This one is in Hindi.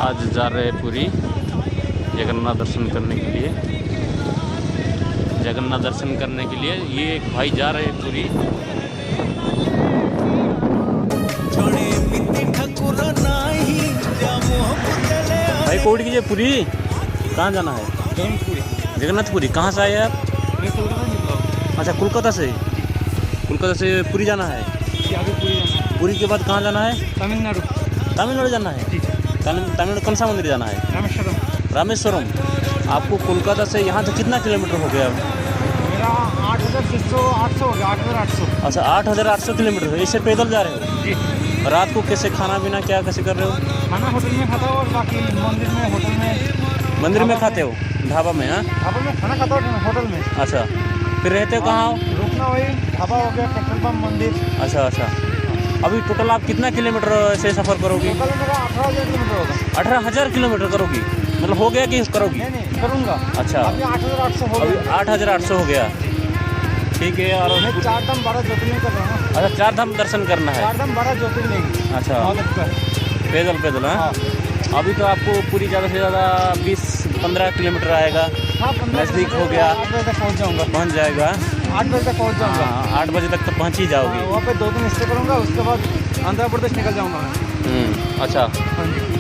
आज जा रहे हैं पुरी जगन्नाथ दर्शन करने के लिए। जगन्नाथ दर्शन करने के लिए ये एक भाई जा रहे हैं पुरी। भाई कोड कीजिए, पुरी कहाँ जाना है? जगन्नाथपुरी। कहाँ से आए आप? अच्छा, कोलकाता से। कोलकाता से पुरी जाना है। पुरी के बाद कहाँ जाना है? तमिलनाडु। तमिलनाडु जाना है। तमिलनाडु कौन सा मंदिर जाना है? रामेश्वरम। आपको कोलकाता से यहाँ तक कितना किलोमीटर हो गया? मेरा 8,800 हो गया। 8,800। अच्छा, 8,800 किलोमीटर है। इससे पैदल जा रहे हो? जी। रात को कैसे खाना पीना क्या कैसे कर रहे हो? खाना होटल में खाता हूँ और बाकी मंदिर में, होटल में। मंदिर में खाते हो? ढाबा में? हाँ, ढाबा में खाना खाता हूँ, होटल में। अच्छा, फिर रहते हो कहाँ? रुकना वही ढाबा हो गया, पेट्रोल पंप, मंदिर। अच्छा अच्छा। अभी टोटल आप कितना किलोमीटर से सफ़र करोगी? टोटल मेरा 18,000 किलोमीटर होगा। 18,000 किलोमीटर करोगी? मतलब हो गया कि करोगी? नहीं करूँगा। अच्छा, अभी 8,800 हो अभी गया। 8,800 हो गया। ठीक है। और मैं 4 धाम 12 ज्योतिर्लिंग कर रहा हूँ। अच्छा, 4 धाम दर्शन करना है। 4 धाम 12 ज्योतिर्लिंग। अच्छा, हाँ। पैदल हाँ। अभी तो आपको पूरी ज़्यादा से ज़्यादा 20-15 किलोमीटर आएगा। हाँ, नज़दीक हो गया। 8 बजे तक पहुँच जाऊँगा। पहुँच जाएगा। 8 बजे तक पहुँच जाऊँगा। हाँ, 8 बजे तक तो पहुँच ही जाओगी। वहाँ पे 2 दिन स्टे करूँगा, उसके बाद आंध्र प्रदेश निकल जाऊँगा। अच्छा। हाँ जी।